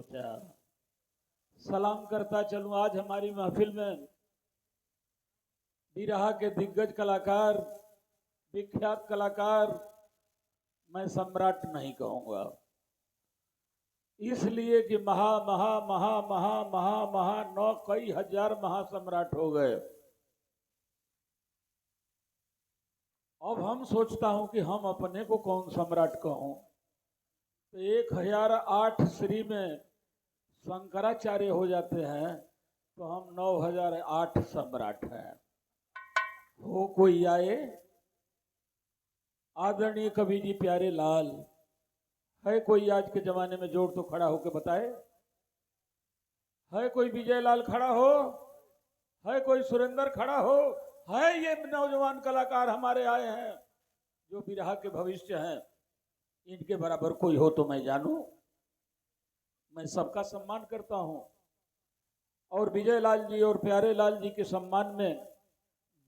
सोचा सलाम करता चलूं। आज हमारी महफिल में बिरहा के दिग्गज कलाकार, विख्यात कलाकार, मैं सम्राट नहीं कहूंगा, इसलिए कि महा महा महा महा महा महा नौ कई हजार महासम्राट हो गए। अब हम सोचता हूं कि हम अपने को कौन सम्राट कहूं, तो 1008 श्री में शंकराचार्य हो जाते हैं तो हम 9008 सम्राट हैं। हो कोई आए? आदरणीय कवि जी प्यारे लाल है कोई आज के जमाने में जोड़ तो खड़ा होकर बताए? है कोई विजय लाल खड़ा हो? है कोई सुरेंद्र खड़ा हो? है ये नौजवान कलाकार हमारे आए हैं जो बिरहा के भविष्य हैं, इनके बराबर कोई हो तो मैं जानूं। मैं सबका सम्मान करता हूं और विजय लाल जी और प्यारे लाल जी के सम्मान में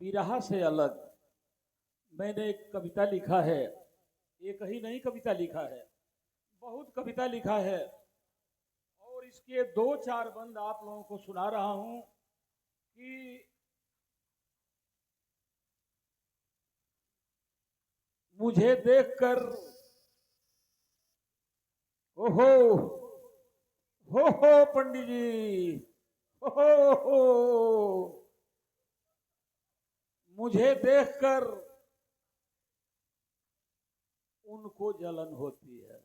बिरहा से अलग मैंने एक कविता लिखा है। एक ही नहीं कविता लिखा है, बहुत कविता लिखा है और इसके 2-4 बंद आप लोगों को सुना रहा हूं कि मुझे देखकर ओहो हो पंडित जी, हो मुझे देखकर उनको जलन होती है।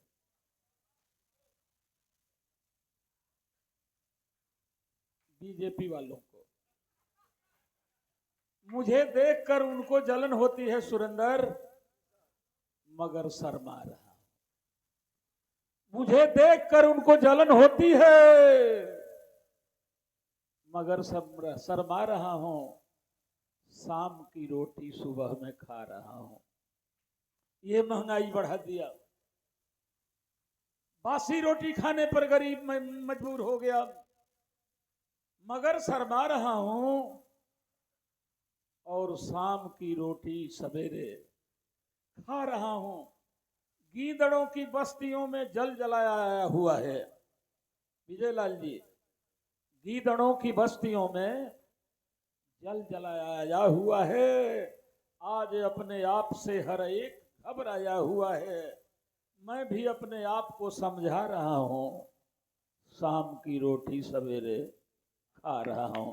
बीजेपी वालों को मुझे देखकर उनको जलन होती है सुरेंद्र, मगर शर्मा रहा। मुझे देखकर उनको जलन होती है मगर शर्मा रहा हूं। शाम की रोटी सुबह में खा रहा हूं। ये महंगाई बढ़ा दिया, बासी रोटी खाने पर गरीब मजबूर हो गया, मगर शर्मा रहा हूं और शाम की रोटी सवेरे खा रहा हूं। गीदड़ों की बस्तियों में जल जलाया हुआ है विजय लाल जी, गीदड़ों की बस्तियों में जल जलाया हुआ है। आज अपने आप से हर एक घबराया हुआ है। मैं भी अपने आप को समझा रहा हूं, शाम की रोटी सवेरे खा रहा हूं।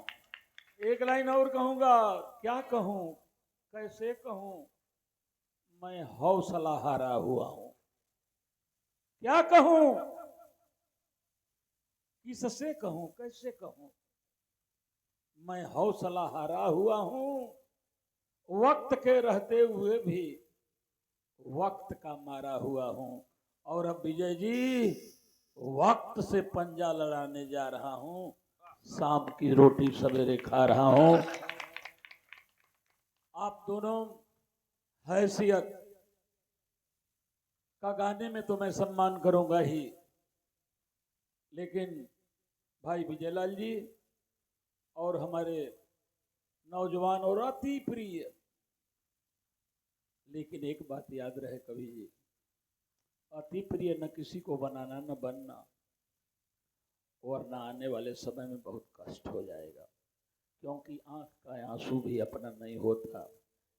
एक लाइन और कहूंगा, क्या कहूं कैसे कहूं, मैं हौसला हारा हुआ हूं। क्या कहूं, किससे कहूं, कैसे कहूं, मैं हौसला हारा हुआ हूं। वक्त के रहते हुए भी वक्त का मारा हुआ हूं। और अब विजय जी वक्त से पंजा लड़ाने जा रहा हूं, शाम की रोटी सवेरे खा रहा हूं। आप दोनों हैसियत का गाने में तो मैं सम्मान करूंगा ही, लेकिन भाई विजय लाल जी और हमारे नौजवान और अति प्रिय, लेकिन एक बात याद रहे कवि जी, अति प्रिय न किसी को बनाना न बनना, वरना आने वाले समय में बहुत कष्ट हो जाएगा। क्योंकि आंख का आंसू भी अपना नहीं होता,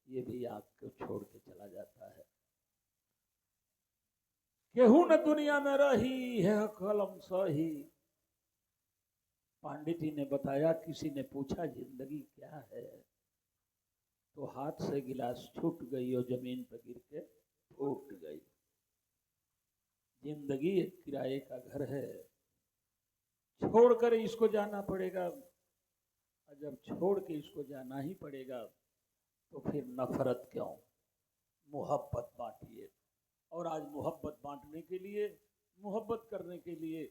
ये भी आंख को छोड़ के चला जाता है। केहू न दुनिया में रही है कलम सही। पांडित जी ने बताया, किसी ने पूछा जिंदगी क्या है, तो हाथ से गिलास छूट गई और जमीन पर गिर के फूट गई। जिंदगी एक किराए का घर है, छोड़कर इसको जाना पड़ेगा। जब छोड़ के इसको जाना ही पड़ेगा तो फिर नफरत क्यों, मोहब्बत बांटिए। और आज मोहब्बत बांटने के लिए, मोहब्बत करने के लिए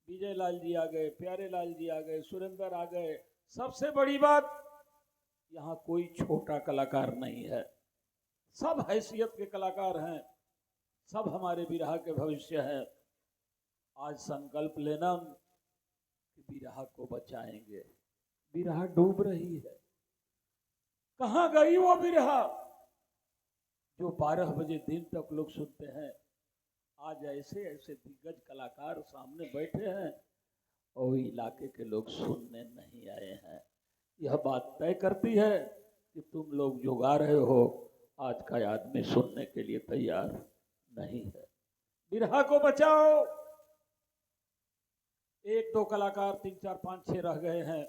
विजय लाल जी आ गए, प्यारे लाल जी आ गए, सुरेंद्र आ गए। सबसे बड़ी बात, यहाँ कोई छोटा कलाकार नहीं है, सब हैसियत के कलाकार हैं, सब हमारे बिरहा के भविष्य हैं। आज संकल्प लेना कि बिरहा को बचाएंगे। बिरहा डूब रही है, कहां गई वो बिरहा जो 12 बजे दिन तक लोग सुनते हैं। आज ऐसे ऐसे दिग्गज कलाकार सामने बैठे हैं, और इलाके के लोग सुनने नहीं आए हैं। यह बात तय करती है कि तुम लोग जो गा रहे हो आज का आदमी सुनने के लिए तैयार नहीं है। बिरहा को बचाओ। एक दो कलाकार 3 4 5 6 रह गए हैं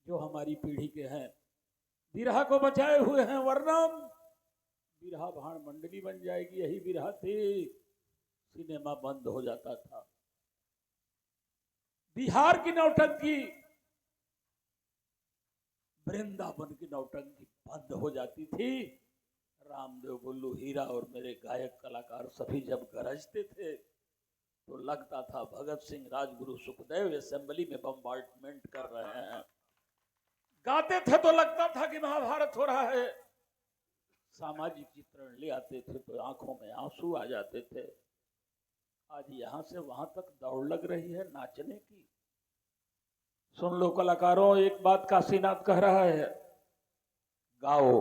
जो हमारी पीढ़ी के हैं, बिरहा को बचाए हुए हैं, वरना बिरहा भाण मंडली बन जाएगी। यही बिरहा थी, सिनेमा बंद हो जाता था। बिहार की नौटंकी, वृंदावन की नौटंकी बंद हो जाती थी। रामदेव, बुल्लू, हीरा और मेरे गायक कलाकार सभी जब गरजते थे तो लगता था भगत सिंह, राजगुरु, सुखदेव असेंबली में बम्बार्डमेंट कर रहे हैं। गाते थे तो लगता था कि महाभारत हो रहा है। सामाजिक चित्रण ले आते थे तो आंखों में आंसू आ जाते थे। आज यहां से वहां तक दौड़ लग रही है नाचने की। सुन लो कलाकारों, एक बात काशीनाथ कह रहा है, गाओ।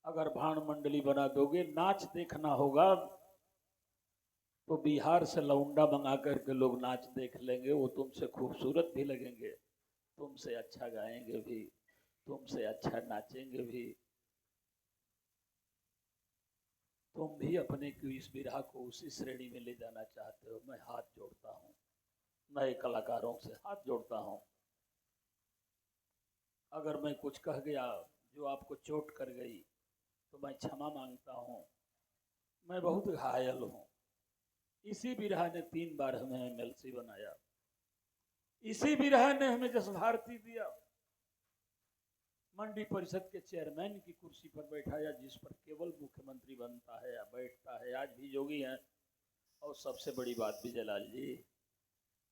अगर भाण मंडली बना दोगे, नाच देखना होगा तो बिहार से लौंडा मंगा करके लोग नाच देख लेंगे। वो तुमसे खूबसूरत भी लगेंगे, तुमसे अच्छा गाएंगे भी, तुमसे अच्छा नाचेंगे भी। तुम भी अपने इस बिरहा को उसी श्रेणी में ले जाना चाहते हो। मैं हाथ जोड़ता हूं, नए कलाकारों से हाथ जोड़ता हूं। अगर मैं कुछ कह गया जो आपको चोट कर गई तो मैं क्षमा मांगता हूं। मैं बहुत घायल हूं। इसी बिरहा ने 3 बार हमें एमएलसी बनाया। इसी बिरहा ने हमें जस भारती दिया। मंडी परिषद के चेयरमैन की कुर्सी पर बैठाया, जिस पर केवल मुख्यमंत्री बनता है या बैठता है। आज भी योगी हैं। और सबसे बड़ी बात विजयलाल जी,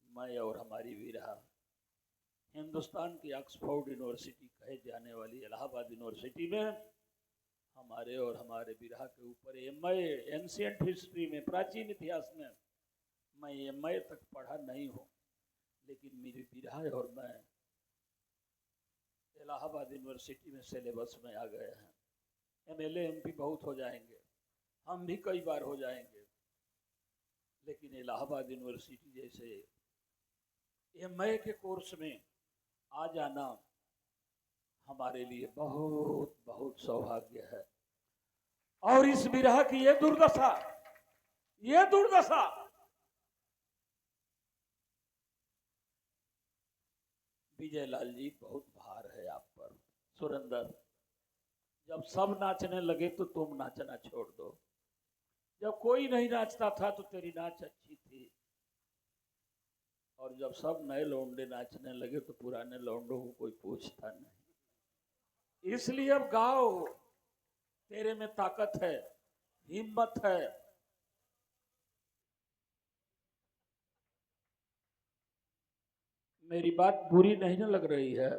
मैं और हमारी बिरहा हिंदुस्तान की ऑक्सफोर्ड यूनिवर्सिटी कहे जाने वाली इलाहाबाद यूनिवर्सिटी में हमारे और हमारे बिरहा के ऊपर एमए, एंशिएंट हिस्ट्री में, प्राचीन इतिहास में मैं एमए तक पढ़ा नहीं हूँ, लेकिन मेरी बिरहा और मैं इलाहाबाद यूनिवर्सिटी में सिलेबस में आ गए हैं। एमएलए एमपी बहुत हो जाएंगे, हम भी कई बार हो जाएंगे, लेकिन इलाहाबाद यूनिवर्सिटी जैसे एमए के कोर्स में आ जाना हमारे लिए बहुत बहुत सौभाग्य है। और इस बिरहा की ये दुर्दशा, ये दुर्दशा विजयलाल जी, बहुत भार है आप पर। सुरेंद्र, जब सब नाचने लगे तो तुम नाचना छोड़ दो। जब कोई नहीं नाचता था तो तेरी नाच अच्छी थी, और जब सब नए लौंडे नाचने लगे तो पुराने लौंडों को कोई पूछता नहीं। इसलिए अब गाओ, तेरे में ताकत है, हिम्मत है। मेरी बात बुरी नहीं ना लग रही है?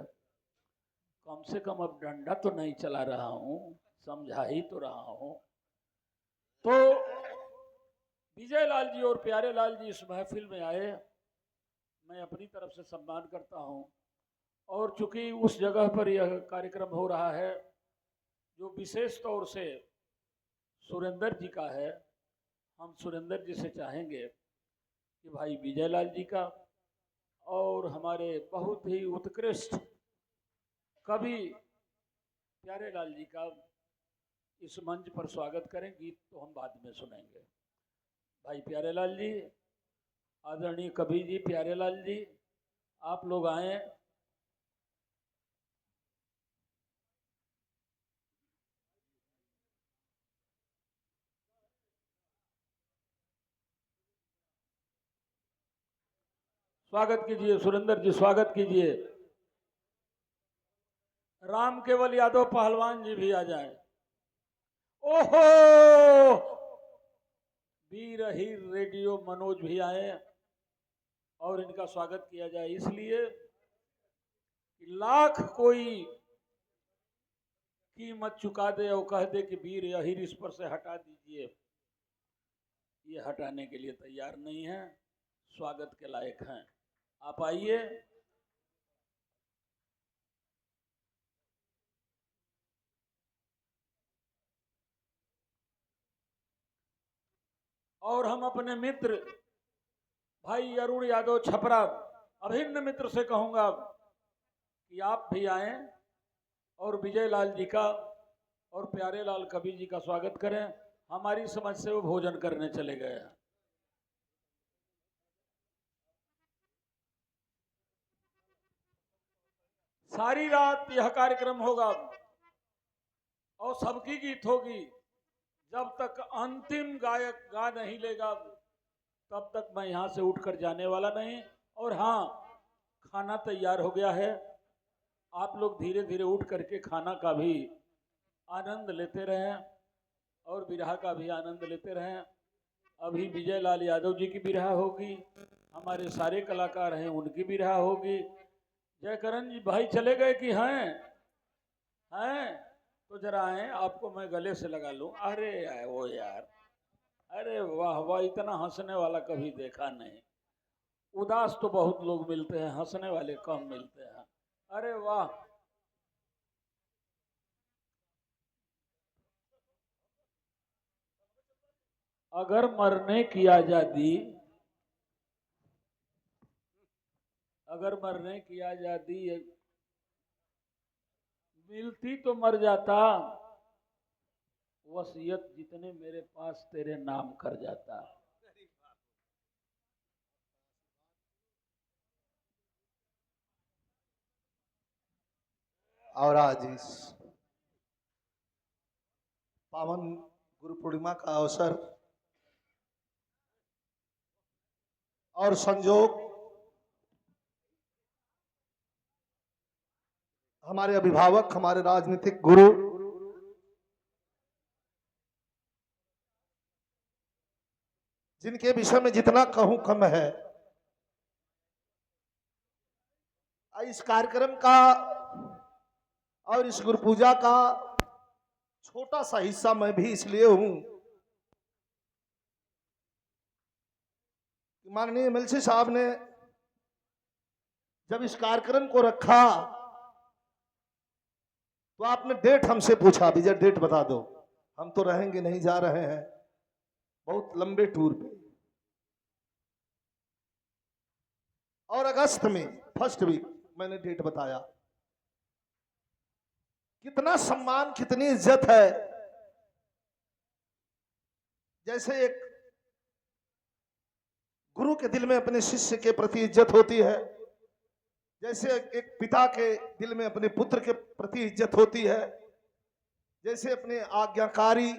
कम से कम अब डंडा तो नहीं चला रहा हूं, समझा ही तो रहा हूं। तो विजयलाल जी और प्यारे लाल जी इस महफिल में आए, मैं अपनी तरफ से सम्मान करता हूं। और चूंकि उस जगह पर यह कार्यक्रम हो रहा है जो विशेष तौर से सुरेंद्र जी का है, हम सुरेंद्र जी से चाहेंगे कि भाई विजयलाल जी का और हमारे बहुत ही उत्कृष्ट कवि प्यारे लाल जी का इस मंच पर स्वागत करें। गीत तो हम बाद में सुनेंगे। भाई प्यारे लाल जी, आदरणीय कवि जी प्यारे लाल जी, आप लोग आए। स्वागत कीजिए सुरेंद्र जी, स्वागत कीजिए। राम केवल यादव पहलवान जी भी आ जाएं। ओहो, वीर हीर रेडियो मनोज भी आए और इनका स्वागत किया जाए। इसलिए कि लाख कोई कीमत चुका दे और कह दे कि वीर अहिर इस पर से हटा दीजिए, ये हटाने के लिए तैयार नहीं है, स्वागत के लायक हैं। आप आइए। और हम अपने मित्र भाई अरुण यादव छपरा अभिन्न मित्र से कहूंगा कि आप भी आए और विजय लाल जी का और प्यारे लाल कवि जी का स्वागत करें। हमारी समझ से वो भोजन करने चले गए हैं। सारी रात यह कार्यक्रम होगा और सबकी गीत होगी। जब तक अंतिम गायक गा नहीं लेगा तब तक मैं यहां से उठकर जाने वाला नहीं। और हाँ, खाना तैयार हो गया है। आप लोग धीरे धीरे उठ करके खाना का भी आनंद लेते रहें और बिरहा का भी आनंद लेते रहें। अभी विजय लाल यादव जी की बिरहा होगी, हमारे सारे कलाकार हैं उनकी बिरहा होगी। जयकरण जी भाई चले गए कि हैं तो जरा आए, आपको मैं गले से लगा लूं। अरे वो यार, अरे वाह वाह, इतना हंसने वाला कभी देखा नहीं। उदास तो बहुत लोग मिलते हैं, हंसने वाले कम मिलते हैं। अरे वाह, अगर मरने की आजादी, अगर मरने की आजादी मिलती तो मर जाता, वसीयत जितने मेरे पास तेरे नाम कर जाता। और आज इस पावन गुरु पूर्णिमा का अवसर और संजोग हमारे अभिभावक, हमारे राजनीतिक गुरु जिनके विषय में जितना कहूं कम है, इस कार्यक्रम का और इस गुरु पूजा का छोटा सा हिस्सा मैं भी इसलिए हूं कि माननीय एमएलसी साहब ने जब इस कार्यक्रम को रखा तो आपने डेट हमसे पूछा, विजय डेट बता दो। हम तो रहेंगे नहीं, जा रहे हैं बहुत लंबे टूर पे। और अगस्त में फर्स्ट वीक मैंने डेट बताया। कितना सम्मान, कितनी इज्जत है। जैसे एक गुरु के दिल में अपने शिष्य के प्रति इज्जत होती है, जैसे एक पिता के दिल में अपने पुत्र के प्रति इज्जत होती है, जैसे अपने आज्ञाकारी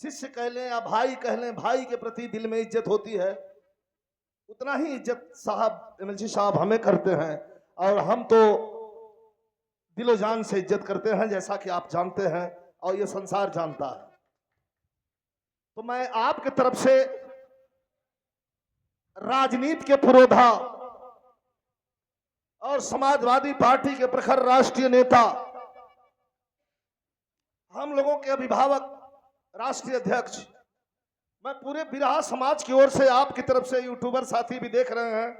शिष्य कह लें या भाई कह लें, भाई के प्रति दिल में इज्जत होती है, उतना ही इज्जत साहब एमएलसी साहब हमें करते हैं। और हम तो दिलो जान से इज्जत करते हैं, जैसा कि आप जानते हैं और ये संसार जानता है। तो मैं आपके तरफ से राजनीति के पुरोधा और समाजवादी पार्टी के प्रखर राष्ट्रीय नेता, हम लोगों के अभिभावक, राष्ट्रीय अध्यक्ष, मैं पूरे बिरहा समाज की ओर से, आपकी तरफ से यूट्यूबर साथी भी देख रहे हैं,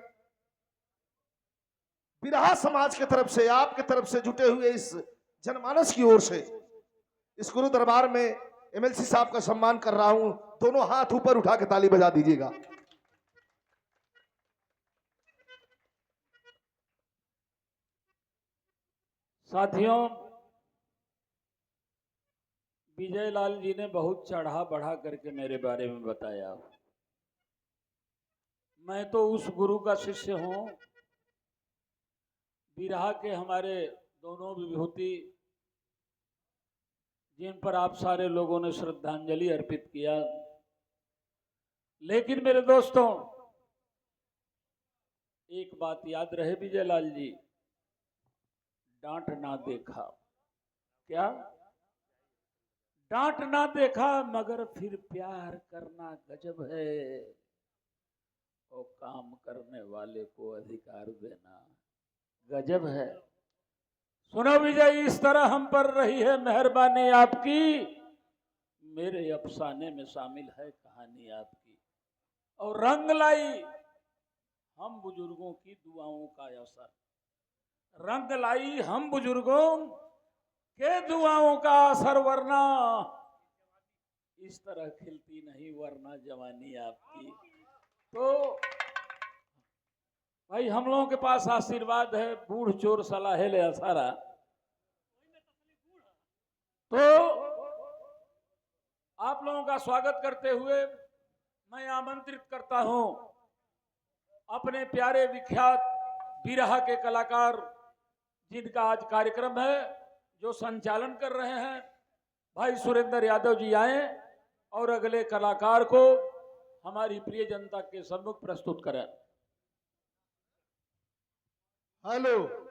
बिरहा समाज की तरफ से, आपकी तरफ से जुटे हुए इस जनमानस की ओर से इस गुरु दरबार में एमएलसी साहब का सम्मान कर रहा हूं। दोनों हाथ ऊपर उठा के ताली बजा दीजिएगा। साथियों, विजय लाल जी ने बहुत चढ़ा बढ़ा करके मेरे बारे में बताया। मैं तो उस गुरु का शिष्य हूं, बिरहा के हमारे दोनों विभूति जिन पर आप सारे लोगों ने श्रद्धांजलि अर्पित किया। लेकिन मेरे दोस्तों, एक बात याद रहे विजय लाल जी, डांट ना देखा। क्या डांट ना देखा, मगर फिर प्यार करना गजब है, और काम करने वाले को अधिकार देना गजब है। सुनो विजय, इस तरह हम पर रही है मेहरबानी आपकी, मेरे अफसाने में शामिल है कहानी आपकी, और रंग लाई हम बुजुर्गों की दुआओं का असर, रंग लाई हम बुजुर्गों के दुआओं का असर, वरना इस तरह खिलती नहीं वरना जवानी आपकी। भाई हम लोगों के पास आशीर्वाद है, बूढ़ चोर सलाहे ले सारा। तो आप लोगों का स्वागत करते हुए मैं आमंत्रित करता हूं अपने प्यारे विख्यात बिरहा के कलाकार जिनका आज कार्यक्रम है, जो संचालन कर रहे हैं, भाई सुरेंद्र यादव जी आए और अगले कलाकार को हमारी प्रिय जनता के सम्मुख प्रस्तुत करें। हेलो।